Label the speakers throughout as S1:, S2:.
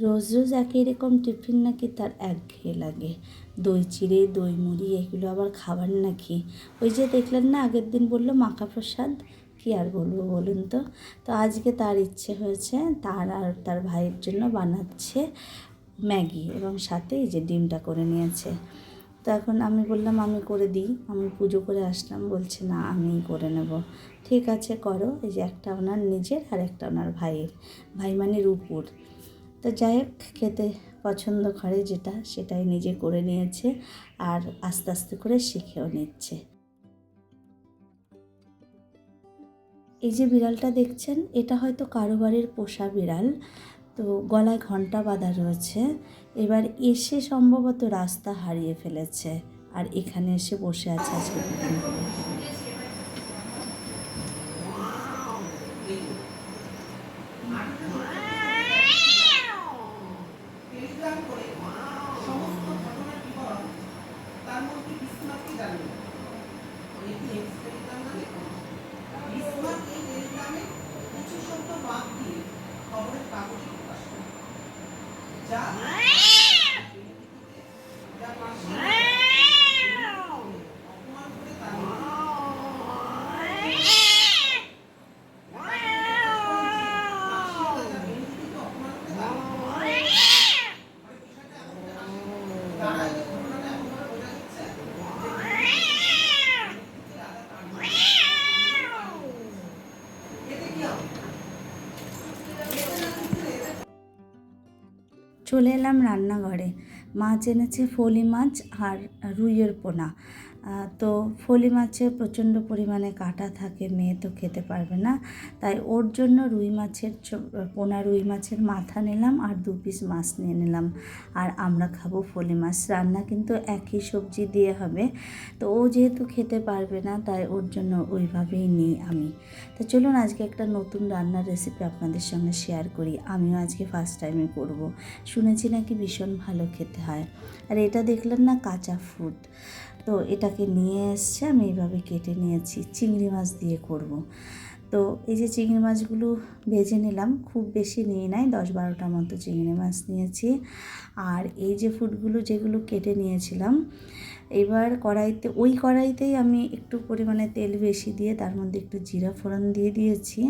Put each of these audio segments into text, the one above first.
S1: রোজ রোজ একই রকম টিফিন নাকি তার একঘেয়ে লাগে। দই চিড়ে, দই মুড়ি এগুলো আবার খাবার নাকি? ওই যে দেখলেন না আগের দিন বললো মাখা প্রসাদ, কী আর বলবো বলুন তো। তো আজকে তার ইচ্ছে হয়েছে, তার আর তার ভাইয়ের জন্য বানাচ্ছে ম্যাগি এবং সাথে এই যে ডিমটা করে নিয়েছে। তো এখন আমি বললাম আমি করে দিই, আমি পুজো করে আসলাম। বলছে না আমিই করে নেব। ঠিক আছে করো। এই যে একটা ওনার নিজের আর একটা ওনার ভাইয়ের, ভাই মানে রূপুর। তো যাই হোক, খেতে পছন্দ করে যেটা সেটাই নিজে করে নিয়েছে আর আস্তে আস্তে করে শিখেও নিচ্ছে। এই যে বিড়ালটা দেখছেন, এটা হয়তো কারো বাড়ির পোষা বিড়াল। তো গলায় ঘণ্টা বাঁধা রয়েছে। এবার এসে সম্ভবত রাস্তা হারিয়ে ফেলেছে আর এখানে এসে বসে আছে আজকে দুদিন ধরে। চলে এলাম রান্নাঘরে। মাছ এনেছে ফলি মাছ আর রুইয়ের পোনা। তো ফলি মাছে প্রচণ্ড পরিমাণে কাঁটা থাকে, মেয়ে তো খেতে পারবে না, তাই ওর জন্য রুই মাছের পোনা, রুই মাছের মাথা নিলাম আর 2 পিস মাছ নিয়ে নিলাম। আর আমরা খাবো ফলি মাছ। রান্না কিন্তু একই সবজি দিয়ে হবে। তো ও যেহেতু খেতে পারবে না তাই ওর জন্য ওইভাবেই নিই আমি। তো চলুন আজকে একটা নতুন রান্নার রেসিপি আপনাদের সঙ্গে শেয়ার করি। আমিও আজকে ফার্স্ট টাইমে করব। শুনেছি নাকি ভীষণ ভালো খেতে হয়। আর এটা দেখলেন না কাঁচা ফুড, তো এটাকে নিয়ে এসছে, আমি এইভাবে কেটে নিয়েছি। চিংড়ি মাছ দিয়ে করব। তো এই যে চিংড়ি মাছগুলো ভেজে নিলাম, খুব বেশি নিয়ে নাই, 10-12টা মতো চিংড়ি মাছ নিয়েছি। আর এই যে ফুডগুলো যেগুলো কেটে নিয়েছিলাম, এবার ওই কড়াইতেই আমি একটু পরিমাণে তেল বেশি দিয়ে তার মধ্যে একটু জিরা ফোড়ন দিয়ে দিয়েছি।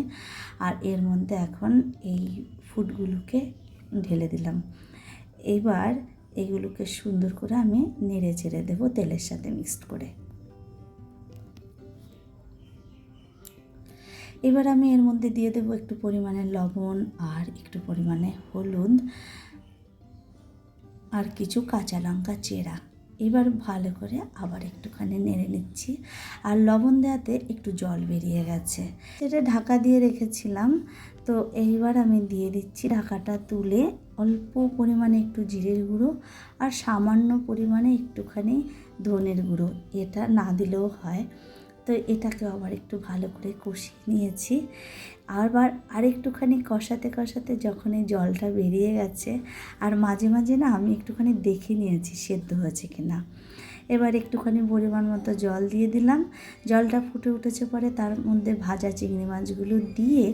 S1: আর এর মধ্যে এখন এই ফুডগুলোকে ঢেলে দিলাম। এবার এগুলোকে সুন্দর করে আমি নেড়ে চেড়ে দেবো তেলের সাথে মিক্সড করে। এবার আমি এর মধ্যে দিয়ে দেবো একটু পরিমাণে লবণ আর একটু পরিমাণে হলুদ আর কিছু কাঁচা লঙ্কা চেরা। এবার ভালো করে আবার একটুখানি নেড়ে নিচ্ছি। আর লবণ দেওয়াতে একটু জল বেরিয়ে গেছে, সেটা ঢাকা দিয়ে রেখেছিলাম। তো এইবার আমি দিয়ে দিচ্ছি ঢাকাটা তুলে অল্প পরিমাণে একটু জিরের গুঁড়ো আর সামান্য পরিমাণে একটুখানি ধনের গুঁড়ো, এটা না দিলেও হয়। তো এটাকে আবার একটু ভালো করে কষিয়ে নিয়েছি। আরেকটুখানি কষাতে কষাতে যখন এই জলটা বেরিয়ে গেছে, আর মাঝে মাঝে না আমি একটুখানি দেখে নিয়েছি সেদ্ধ হয়েছে কিনা। এবার একটুখানি পরিমাণ মতো জল দিয়ে দিলাম। জলটা ফুটে উঠেছে পরে তার মধ্যে ভাজা চিংড়ি মাছগুলো দিয়ে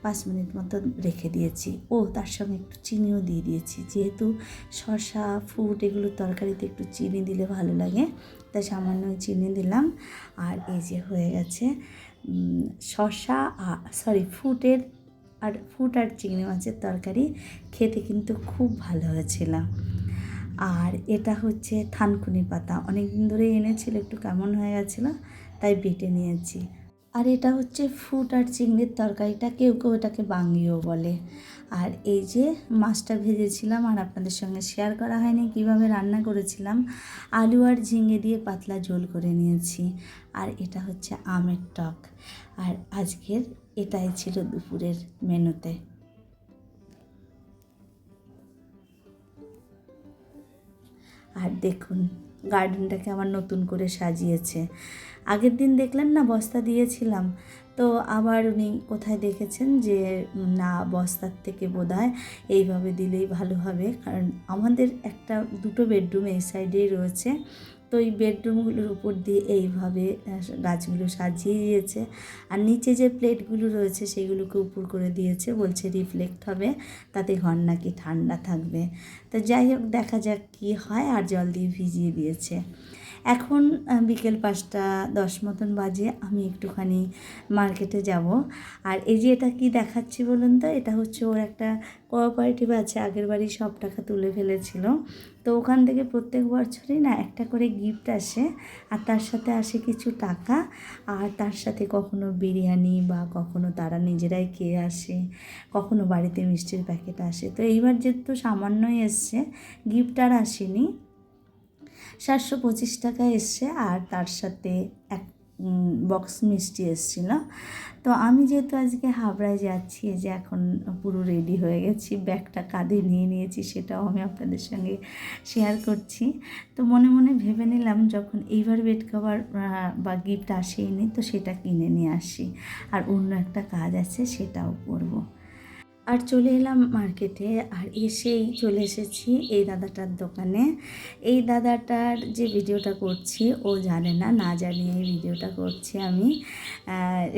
S1: 5 মিনিট মতো রেখে দিয়েছি। তার সঙ্গে একটু চিনিও দিয়ে দিয়েছি, যেহেতু শসা ফুড এগুলো তরকারিতে একটু চিনি দিলে ভালো লাগে, তাই সামান্য চিনি দিলাম। আর এই যে হয়ে গেছে ফুট আর চিংড়ি মাছের তরকারি। খেতে কিন্তু খুব ভালো হয়েছিল। আর এটা হচ্ছে থানকুনি পাতা, অনেক দিন ধরে এনেছিল, একটু কেমন হয়ে গেছিলো তাই বেটে নিয়েছি। আর এটা হচ্ছে ফুট আর চিংড়ির তরকারিটা, কেউ কেউ এটাকে বাঙ্গিও বলে। আর এই যে মাছটা ভেজেছিলাম আর আপনাদের সঙ্গে শেয়ার করা হয়নি কীভাবে রান্না করেছিলাম, আলু আর ঝিঙে দিয়ে পাতলা ঝোল করে নিয়েছি। আর এটা হচ্ছে আমের টক। আর আজকের এটাই ছিল দুপুরের মেনুতে। আর দেখুন গার্ডেনটাকে আবার নতুন করে সাজিয়েছে। আগের দিন দেখলেন না বস্তা দিয়েছিলাম, তো আবার উনি কোথায় দেখেছেন যে না বস্তার থেকে বোধহয় এইভাবে দিলেই ভালো হবে, কারণ আমাদের দুটো বেডরুম এই সাইডেই রয়েছে। তো এই বেডরুমগুলোর উপর দিয়ে এইভাবে গাছগুলো সাজিয়ে দিয়েছে, আর নিচে যে প্লেটগুলো রয়েছে সেগুলোকে উপর করে দিয়েছে, বলছে রিফ্লেক্ট হবে, তাতে ঘর নাকি ঠান্ডা থাকবে। তো যাই হোক, দেখা যাক কী হয়। আর জল দিয়ে ভিজিয়ে দিয়েছে। এখন বিকেল 5টা 10 মতন বাজে। আমি একটুখানি মার্কেটে যাব। আর এই যে এটা কি দেখাচ্ছি বলুন তো, এটা হচ্ছে ওর একটা কোঅপারেটিভ আছে, আগের বাড়ি সব টাকা তুলে ফেলেছিল। তো ওখান থেকে প্রত্যেক বছরই না একটা করে গিফট আসে, আর তার সাথে আসে কিছু টাকা, আর তার সাথে কখনো বিরিয়ানি বা কখনো তারা নিজেরাই খেয়ে আসে, কখনো বাড়িতে মিষ্টির প্যাকেট আসে। তো এইবার যেহেতু সামান্যই এসছে, গিফট আর আসেনি, 725 টাকা এসছে, আর তার সাথে এক বক্স মিষ্টি এসেছিল। তো আমি যেহেতু আজকে হাবড়ায় যাচ্ছি, এই যে এখন পুরো রেডি হয়ে গেছি, ব্যাগটা কাঁধে নিয়ে নিয়েছি, সেটাও আমি আপনাদের সঙ্গে শেয়ার করছি। তো মনে মনে ভেবে নিলাম যখন এইবার বেড কভার বা গিফট আসেইনি, তো সেটা কিনে নিয়ে আসি, আর অন্য একটা কাজ আছে সেটাও করব। আর চলে এলাম মার্কেটে, আর এসেই চলে এসেছি এই দাদাটার দোকানে। এই দাদাটার যে ভিডিওটা করছি ও জানে না, না জানিয়ে এই ভিডিওটা করছি আমি।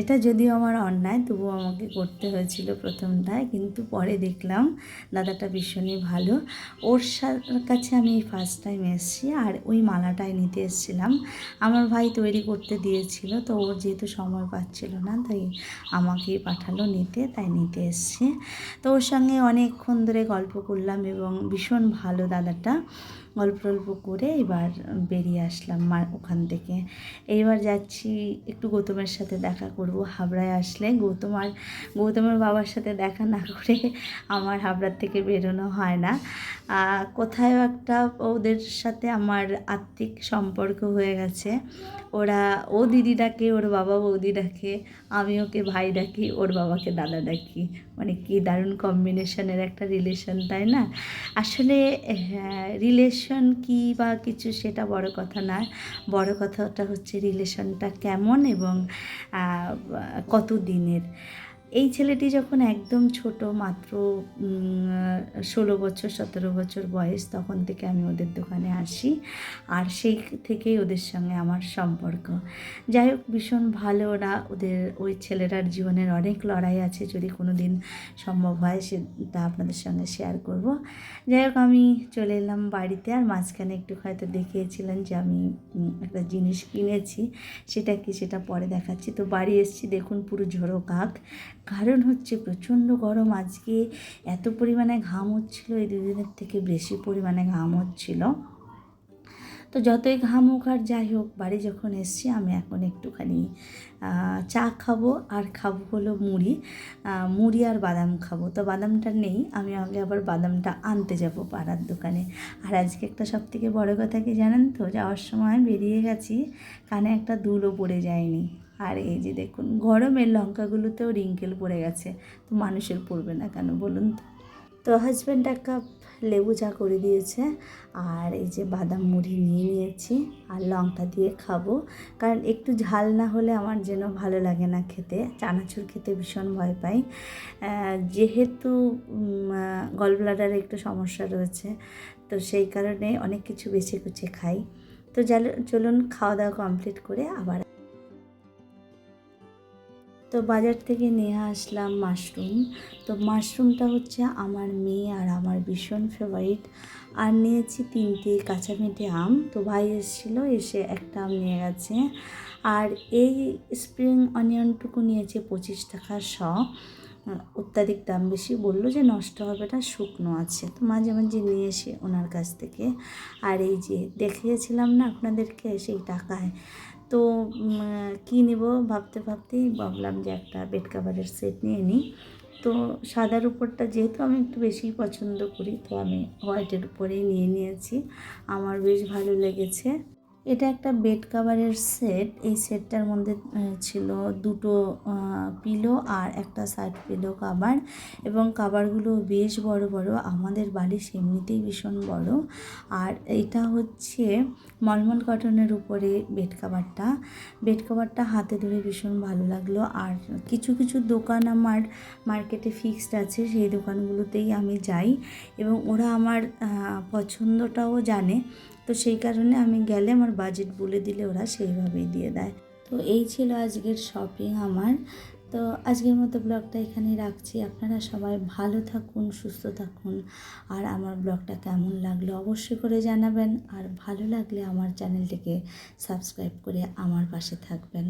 S1: এটা যদিও আমার অন্যায়, তবুও আমাকে করতে হয়েছিল প্রথমটায়, কিন্তু পরে দেখলাম দাদাটা ভীষণই ভালো। ওর কাছে আমি এই ফার্স্ট টাইম এসেছি, আর ওই মালাটাই নিতে এসেছিলাম। আমার ভাই তৈরি করতে দিয়েছিল, তো ওর যেহেতু সময় পাচ্ছিল না, তাই আমাকে পাঠালো নিতে, তাই নিতে এসছে। তো ওর সঙ্গে অনেকক্ষণ ধরে গল্প করলাম, এবং ভীষণ ভালো দাদাটা। গল্প টল্প করে এবার বেরিয়ে আসলাম ওখান থেকে। এইবার যাচ্ছি একটু গৌতমের সাথে দেখা করব। হাবড়ায় আসলে গৌতমের বাবার সাথে দেখা না করে আমার হাবড়ার থেকে বেরোনো হয় না। কোথাও একটা ওদের সাথে আমার আত্মিক সম্পর্ক হয়ে গেছে। ও দিদি ডাকে, ওর বাবা বৌদি ডাকে, আমি ওকে ভাই ডাকি, ওর বাবাকে দাদা ডাকি। মানে কি দারুণ কম্বিনেশনের একটা রিলেশন, তাই না? আসলে রিলেশন কি বা কিছু সেটা বড় কথা না, বড় কথাটা হচ্ছে রিলেশনটা কেমন এবং কত দিনের। এই ছেলেটি যখন একদম ছোট, মাত্র 16 বছর 17 বছর বয়স, তখন থেকে আমি ওদের দোকানে আসি, আর সেই থেকেই ওদের সঙ্গে আমার সম্পর্ক। যাই হোক, ভীষণ ভালো ওরা। ওই ছেলেটার জীবনের অনেক লড়াই আছে, যদি কোনো দিন সম্ভব হয় সেটা আপনাদের সঙ্গে শেয়ার করব। যাই হোক, আমি চলে এলাম বাড়িতে, আর মাঝখানে একটু হয়তো দেখিয়েছিলেন যে আমি একটা জিনিস কিনেছি, সেটা কি সেটা পরে দেখাচ্ছি। তো বাড়ি এসেছি, দেখুন পুরো ঝোড়ো কাক, কারণ হচ্ছে প্রচণ্ড গরম। আজকে এত পরিমাণে ঘাম হচ্ছিল, এই দুদিনের থেকে বেশি পরিমাণে ঘাম হচ্ছিল। তো যতই ঘাম হোক আর যাই হোক, বাড়ি যখন এসছি, আমি এখন একটুখানি চা খাবো, আর খাবো হলো মুড়ি আর বাদাম খাবো। তো বাদামটা নেই, আমি আগে আবার বাদামটা আনতে যাব পাড়ার দোকানে। আর আজকে একটা সবথেকে বড় কথা কি জানেন তো, যাওয়ার সময় বেরিয়ে গেছি, কানে একটা দুলও পড়ে যায়নি। আর এই যে দেখুন, গরমের লঙ্কাগুলোতেও রিঙ্কেল পড়ে গেছে, তো মানুষের পড়বে না কেন বলুন তো। তো হাজব্যান্ড এক কাপ লেবু চা করে দিয়েছে, আর এই যে বাদাম মুড়ি নিয়ে নিয়েছি, আর লঙ্কা দিয়ে খাবো, কারণ একটু ঝাল না হলে আমার যেন ভালো লাগে না খেতে। চানাচুর খেতে ভীষণ ভয় পাই, যেহেতু গলব্লাডারে একটু সমস্যা রয়েছে, তো সেই কারণে অনেক কিছু বেছে কুচে খাই। তো চলুন খাওয়া দাওয়া কমপ্লিট করে আবার। তো বাজার থেকে নিয়ে আসলাম মাশরুম। তো মাশরুমটা হচ্ছে আমার মেয়ে আর আমার ভীষণ ফেভারিট। আর নিয়েছি 3টে কাঁচা মেটে আম। তো ভাই এসেছিলো, এসে একটা আম নিয়ে গেছে। আর এই স্প্রিং অনিয়নটুকু নিয়েছে 25 টাকা শ। অত্যাধিক দাম বেশি, বললো যে নষ্ট হবে না, শুকনো আছে। তো মাঝে মাঝে নিয়ে এসে ওনার কাছ থেকে। আর এই যে দেখিয়েছিলাম না আপনাদেরকে সেই টাকায়, তো কী নেব ভাবতে ভাবতেই ভাবলাম যে একটা বেড কাভারের সেট নিয়ে নিই। তো সাদার উপরটা যেহেতু আমি একটু বেশি পছন্দ করি, তো আমি হোয়াইটের উপরেই নিয়ে নিয়েছি। আমার বেশ ভালো লেগেছে। এটা একটা বেড কাভারের সেট। এই সেটটার মধ্যে ছিল দুটো পিলো আর একটা সাইড পিলো কাভার, এবং কাভারগুলো বেশ বড় বড়। আমাদের বালিশ এমনিতেই ভীষণ বড়। আর এটা হচ্ছে মলমল কটনের উপরে বেড কাভারটা হাতে ধরে ভীষণ ভালো লাগলো। আর কিছু কিছু দোকান আমার মার্কেটে ফিক্সড আছে, সেই দোকানগুলোতেই আমি যাই এবং ওরা আমার পছন্দটাও জানে। তো সেই কারণে আমি গেলে আমার বাজেট বলে দিলে ওরা সেইভাবেই দিয়ে দেয়। তো এই ছিল আজকের শপিং আমার। তো আজকের মতো ব্লগটা এখানেই রাখছি। আপনারা সবাই ভালো থাকুন, সুস্থ থাকুন। আর আমার ব্লগটা কেমন লাগলো অবশ্যই করে জানাবেন। আর ভালো লাগলে আমার চ্যানেলটিকে সাবস্ক্রাইব করে আমার পাশে থাকবেন।